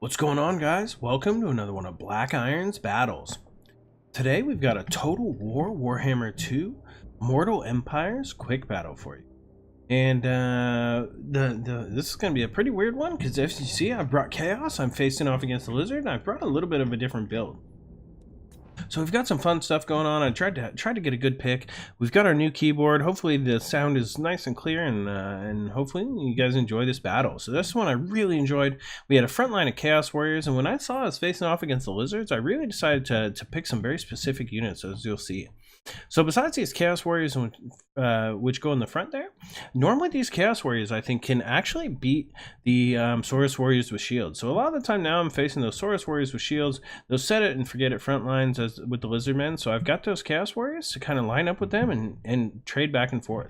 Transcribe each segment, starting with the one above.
What's going on, guys? Welcome to another one of Black Iron's battles. Today we've got a Total War Warhammer 2 Mortal Empires quick battle for you. And this is going to be a pretty weird one because as you see, I've brought Chaos. I'm facing off against the Lizard, and I've brought a little bit of a different build. So we've got some fun stuff going on. I tried to get a good pick. We've got our new keyboard. Hopefully the sound is nice and clear, and hopefully you guys enjoy this battle. So this one I really enjoyed. We had a front line of Chaos Warriors, and when I saw us facing off against the Lizards, I really decided to pick some very specific units, as you'll see. So besides these Chaos Warriors, which go in the front there, normally these Chaos Warriors, I think, can actually beat the Saurus Warriors with shields. So a lot of the time now I'm facing those Saurus Warriors with shields, those set it and forget it front lines as with the Lizardmen. So I've got those Chaos Warriors to kind of line up with them and trade back and forth.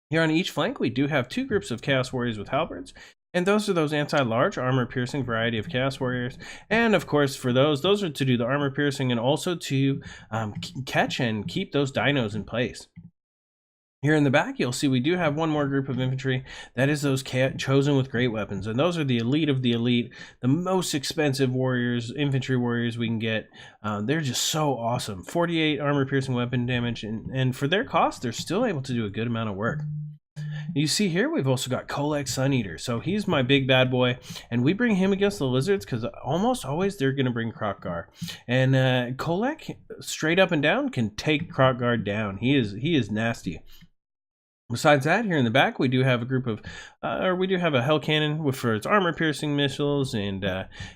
Here on each flank, we do have two groups of Chaos Warriors with halberds. And those are those anti-large armor-piercing variety of Chaos Warriors. And of course, for those are to do the armor-piercing and also to catch and keep those dinos in place. Here in the back, you'll see we do have one more group of infantry. That is those chosen with great weapons. And those are the elite of the elite, the most expensive warriors, infantry warriors we can get. They're just so awesome. 48 armor-piercing weapon damage. And for their cost, they're still able to do a good amount of work. You see here, we've also got Kholek Sun Eater. So he's my big bad boy, and we bring him against the Lizards because almost always they're going to bring Kroq-Gar. And Kholek, straight up and down, can take Kroq-Gar down. He is nasty. Besides that, here in the back, we do have a group of, we do have a hell cannon for its armor-piercing missiles, and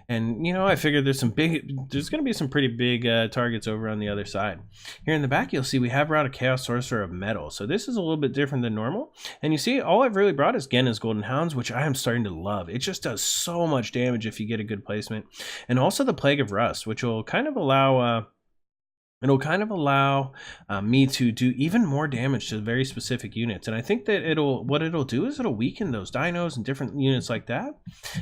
you know, I figured there's going to be some pretty big targets over on the other side. Here in the back, you'll see we have brought a Chaos Sorcerer of Metal, so this is a little bit different than normal. And you see, all I've really brought is Genna's Golden Hounds, which I am starting to love. It just does so much damage if you get a good placement, and also the Plague of Rust, which will kind of allow. It'll kind of allow me to do even more damage to very specific units. And I think that what it'll do is it'll weaken those dinos and different units like that.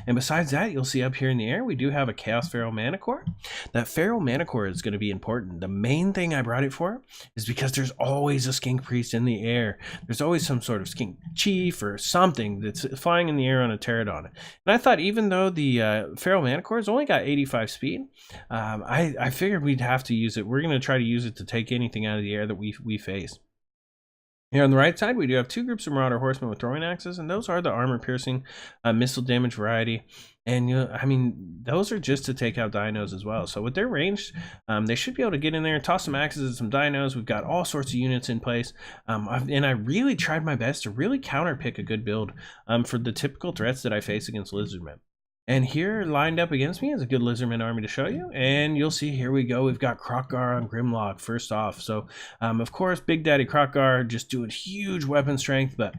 And besides that, you'll see up here in the air, we do have a Chaos Feral Manticore. That Feral Manticore is going to be important. The main thing I brought it for is because there's always a skink priest in the air. There's always some sort of skink chief or something that's flying in the air on a pterodon. And I thought even though the Feral Manticore has only got 85 speed, I figured we'd have to use it. We're going to try to use it to take anything out of the air that we face. Here on the right side, we do have two groups of Marauder Horsemen with throwing axes, and those are the armor-piercing missile damage variety. And I mean, those are just to take out dinos as well. So with their range, they should be able to get in there, toss some axes at some dinos. We've got all sorts of units in place, and I really tried my best to really counterpick a good build for the typical threats that I face against Lizardmen. And here, lined up against me, is a good Lizardman army to show you. And you'll see, here we go. We've got Kroq-Gar on Grimloq first off. So, of course, Big Daddy Kroq-Gar just doing huge weapon strength. But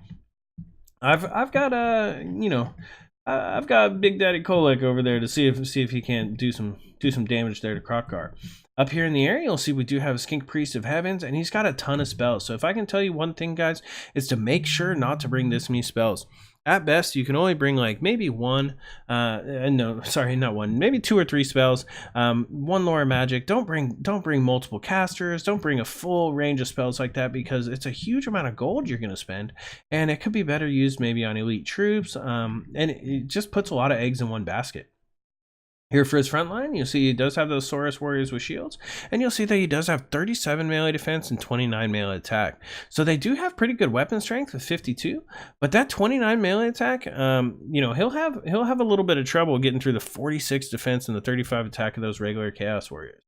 I've got I've got Big Daddy Kholek over there to see if he can do some damage there to Kroq-Gar. Up here in the air, you'll see we do have a Skink Priest of Heavens, and he's got a ton of spells. So if I can tell you one thing, guys, is to make sure not to bring this many spells. At best, you can only bring like maybe one, no, sorry, not one, maybe 2 or 3 spells, one lore magic. Don't bring multiple casters. Don't bring a full range of spells like that because it's a huge amount of gold you're going to spend, and it could be better used maybe on elite troops, and it just puts a lot of eggs in one basket. Here for his front line, you'll see he does have those Saurus Warriors with shields, and you'll see that he does have 37 melee defense and 29 melee attack. So they do have pretty good weapon strength with 52, but that 29 melee attack, you know, he'll have a little bit of trouble getting through the 46 defense and the 35 attack of those regular Chaos Warriors.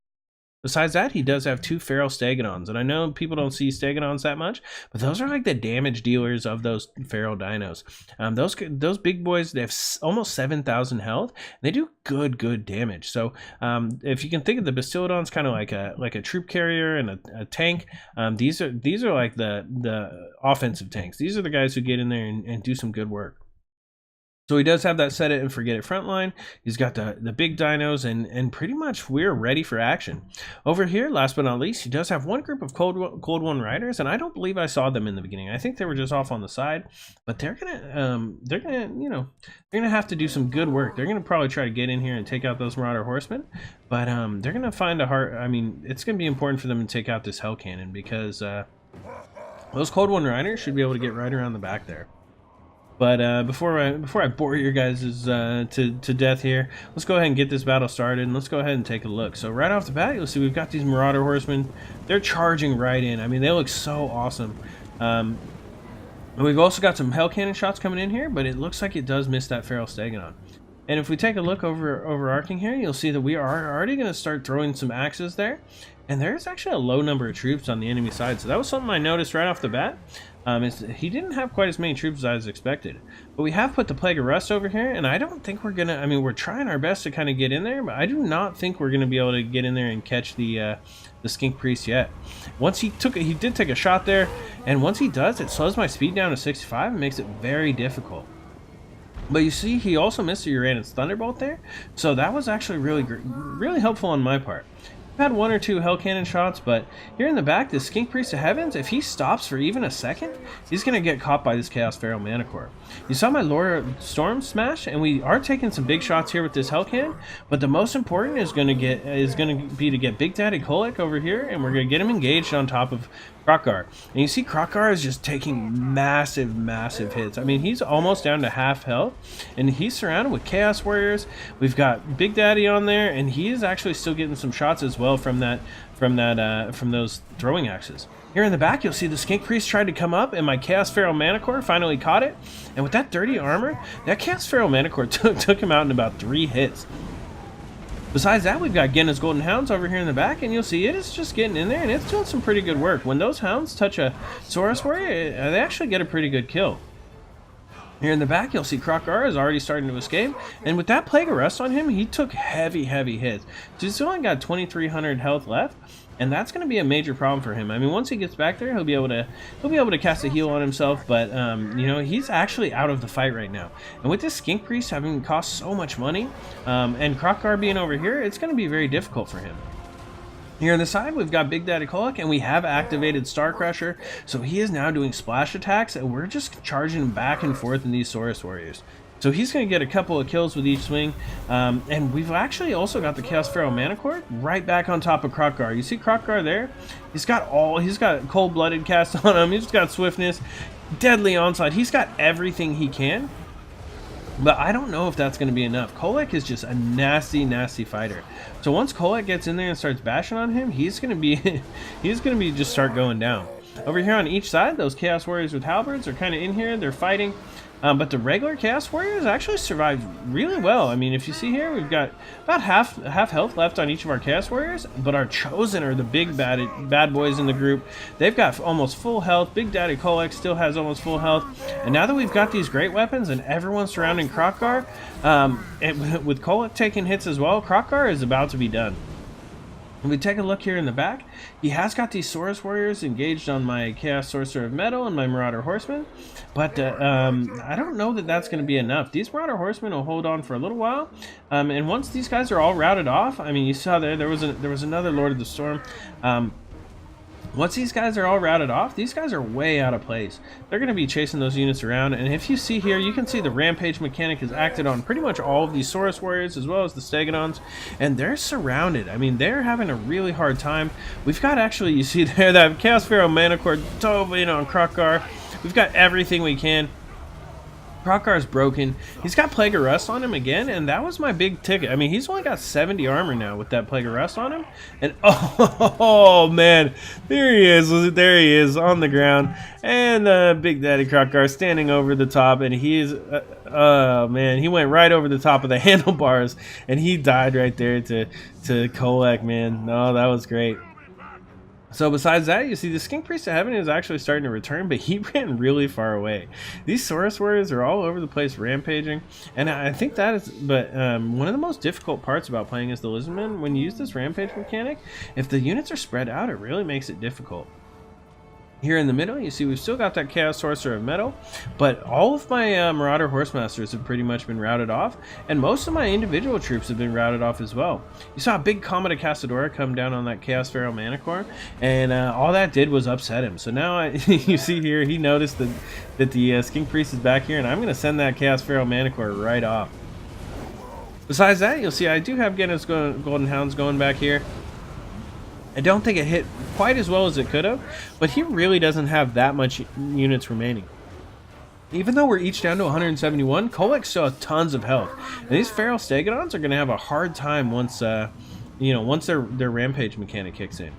Besides that, he does have 2 Feral Stegodons, and I know people don't see Stegodons that much, but those are like the damage dealers of those Feral Dinos. Those big boys, they have almost 7,000 health, and they do good damage. So if you can think of the Bastiodons kind of like a troop carrier and a tank, these are like the offensive tanks. These are the guys who get in there and do some good work. So he does have that set it and forget it front line. He's got the big dinos, and pretty much we're ready for action. Over here, last but not least, he does have one group of Cold One Riders, and I don't believe I saw them in the beginning. I think they were just off on the side, but they're gonna have to do some good work. They're gonna probably try to get in here and take out those Marauder Horsemen, but they're gonna find a hard. I mean, it's gonna be important for them to take out this Hell Cannon because those Cold One Riders should be able to get right around the back there. But before I bore your guys to death here, let's go ahead and get this battle started, and let's go ahead and take a look. So right off the bat, you'll see we've got these Marauder Horsemen. They're charging right in. I mean, they look so awesome. And we've also got some Hell Cannon shots coming in here, but it looks like it does miss that Feral Stegodon. And if we take a look overarching here, you'll see that we are already going to start throwing some axes there. And there's actually a low number of troops on the enemy side. So that was something I noticed right off the bat. He didn't have quite as many troops as I was expected. But we have put the Plague of Rust over here. And I don't think we're going to... I mean, we're trying our best to kind of get in there. But I do not think we're going to be able to get in there and catch the Skink Priest yet. Once he did take a shot there. And once he does, it slows my speed down to 65 and makes it very difficult. But you see, he also missed the Uranus Thunderbolt there. So that was actually really helpful on my part. Had one or two Hell Cannon shots, but here in the back, the Skink Priest of Heavens, if he stops for even a second, he's going to get caught by this Chaos Feral Manticore. You saw my Lord Storm smash, and we are taking some big shots here with this Hell Cannon, but the most important is going to be to get Big Daddy Kholek over here, and we're going to get him engaged on top of Kroq-Gar. And you see Kroq-Gar is just taking massive hits. I mean, he's almost down to half health, and he's surrounded with Chaos Warriors. We've got Big Daddy on there, and he is actually still getting some shots as well from those throwing axes. Here in the back, you'll see the Skink Priest tried to come up, and my Chaos Feral Manticore finally caught it. And with that dirty armor, that Chaos Feral Manticore took him out in about 3 hits. Besides that, we've got Genna's Golden Hounds over here in the back, and you'll see it is just getting in there, and it's doing some pretty good work. When those hounds touch a Saurus Warrior, they actually get a pretty good kill. Here in the back, you'll see Kroq-Gar is already starting to escape, and with that Plague of Rust on him, he took heavy hits. So he's only got 2,300 health left, and that's going to be a major problem for him. I mean, once he gets back there, he'll be able to cast a heal on himself, but you know, he's actually out of the fight right now. And with this Skink Priest having cost so much money, and Kroq-Gar being over here, it's going to be very difficult for him. Here on the side, we've got Big Daddy Kholek, and we have activated Star Crusher, so he is now doing splash attacks, and we're just charging back and forth in these Saurus Warriors. So he's going to get a couple of kills with each swing, and we've actually also got the Chaos Feral Manticore right back on top of Kroq-Gar. You see Kroq-Gar there? He's got cold-blooded cast on him, he's got swiftness, deadly onslaught, he's got everything he can. But I don't know if that's going to be enough. Kholek is just a nasty fighter. So once Kholek gets in there and starts bashing on him, he's going to be just start going down. Over here on each side, those Chaos Warriors with halberds are kind of in here. They're fighting. But the regular Chaos Warriors actually survived really well. I mean, if you see here, we've got about half health left on each of our Chaos Warriors, but our Chosen are the big bad boys in the group. They've got almost full health. Big Daddy Kholek still has almost full health. And now that we've got these great weapons and everyone's surrounding Kroq-Gar, with Kholek taking hits as well, Kroq-Gar is about to be done. When we take a look here in the back, he has got these Saurus Warriors engaged on my Chaos Sorcerer of Metal and my Marauder Horsemen, but I don't know that that's going to be enough. These Marauder Horsemen will hold on for a little while, and once these guys are all routed off, I mean, you saw there was another Lord of the Storm. Once these guys are all routed off, these guys are way out of place. They're going to be chasing those units around, and if you see here, you can see the Rampage mechanic is acted on pretty much all of these Saurus Warriors as well as the Stegodons, and they're surrounded. I mean, they're having a really hard time. We've got actually, you see there, that Chaos Feral Manticore dove in on Kroq-Gar. We've got everything we can. Kroq-Gar's broken. He's got Plague of Rust on him again, and that was my big ticket. I mean, he's only got 70 armor now with that Plague of Rust on him. And oh man, there he is on the ground. And Big Daddy Kroq-Gar standing over the top, and he is, oh man, he went right over the top of the handlebars, and he died right there to Kholek, man. No, that was great. So besides that, you see the Skink Priest of Heaven is actually starting to return, but he ran really far away. These Saurus Warriors are all over the place rampaging, and I think that is, but one of the most difficult parts about playing as the Lizardmen, when you use this rampage mechanic, if the units are spread out, it really makes it difficult. Here in the middle, you see we've still got that Chaos Sorcerer of Metal, but all of my Marauder Horsemasters have pretty much been routed off, and most of my individual troops have been routed off as well. You saw a big Comet of Cassadora come down on that Chaos Feral Manticore, and all that did was upset him. So now you see here, he noticed that the Skink Priest is back here, and I'm going to send that Chaos Feral Manticore right off. Besides that, you'll see I do have Genna's Golden Hounds going back here. I don't think it hit quite as well as it could have, but he really doesn't have that much units remaining. Even though we're each down to 171, Kholek still has tons of health, and these feral stegodons are going to have a hard time once, you know, once their rampage mechanic kicks in.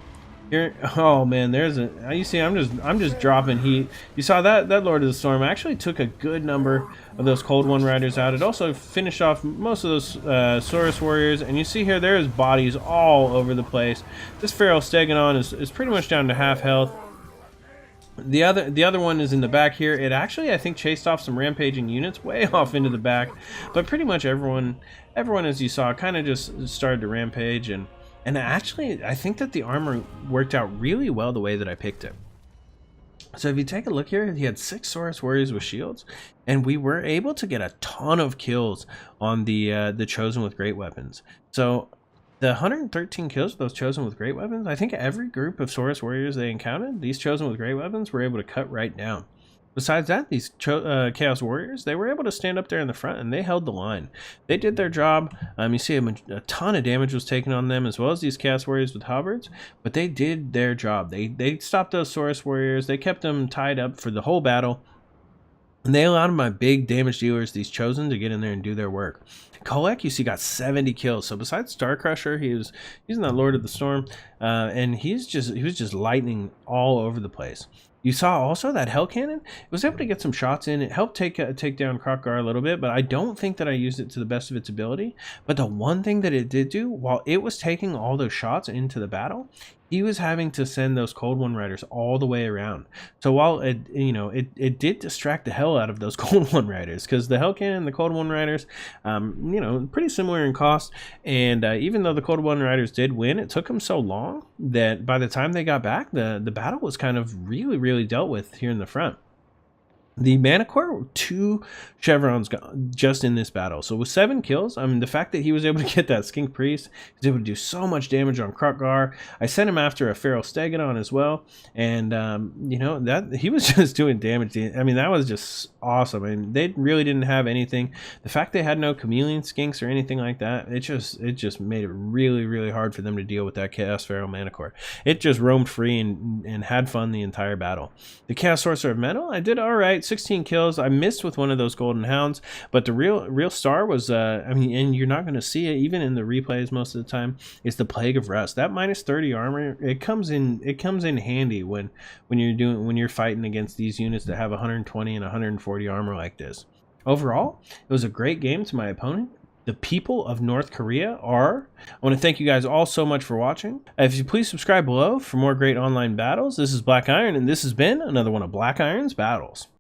Here, oh man, there's a. You see, I'm just dropping heat. You saw that Lord of the Storm actually took a good number of those Cold One Riders out. It also finished off most of those Saurus Warriors, and you see here there's bodies all over the place. This feral stegodon is pretty much down to half health. The other one is in the back here. It actually, I think, chased off some rampaging units way off into the back, but pretty much everyone as you saw kind of just started to rampage, and actually I think that the armor worked out really well the way that I picked it. So if you take a look here, he had 6 Saurus Warriors with shields, and we were able to get a ton of kills on the Chosen with great weapons. So the 113 kills, those Chosen with great weapons, I think every group of Saurus Warriors they encountered, these Chosen with great weapons were able to cut right down. Besides that, these Chaos Warriors, they were able to stand up there in the front, and they held the line. They did their job. You see a ton of damage was taken on them, as well as these Chaos Warriors with halberds, but they did their job. They stopped those Saurus Warriors. They kept them tied up for the whole battle, and they allowed my big damage dealers, these Chosen, to get in there and do their work. Kholek, you see, got 70 kills. So besides Star Crusher, he was using that Lord of the Storm, and he was just lightning all over the place. You saw also that Hell Cannon, it was able to get some shots in. It helped take down Kroq-Gar a little bit, but I don't think that I used it to the best of its ability. But the one thing that it did do, while it was taking all those shots into the battle, he was having to send those Cold One Riders all the way around. So while it did distract the hell out of those Cold One Riders, because the Hell Cannon and the Cold One Riders, pretty similar in cost. And even though the Cold One Riders did win, it took them so long that by the time they got back, the battle was kind of really dealt with here in the front. The Manticore, 2 chevrons just in this battle. So with 7 kills, I mean, the fact that he was able to get that Skink Priest, he was able to do so much damage on Kroq-Gar. I sent him after a Feral Stegodon as well, and that he was just doing damage. I mean, that was just awesome. I mean, they really didn't have anything. The fact they had no chameleon skinks or anything like that, it just made it really hard for them to deal with that Chaos Feral Manticore. It just roamed free and had fun the entire battle. The Chaos Sorcerer of Metal, I did all right. 16 kills. I missed with one of those golden hounds, but the real star was and you're not going to see it even in the replays most of the time, is the Plague of Rust. That minus 30 armor, it comes in handy when you're fighting against these units that have 120 and 140 armor like this. Overall, it was a great game to my opponent. The people of North Korea are. I want to thank you guys all so much for watching. If you please subscribe below for more great online battles. This is Black Iron, and this has been another one of Black Iron's battles.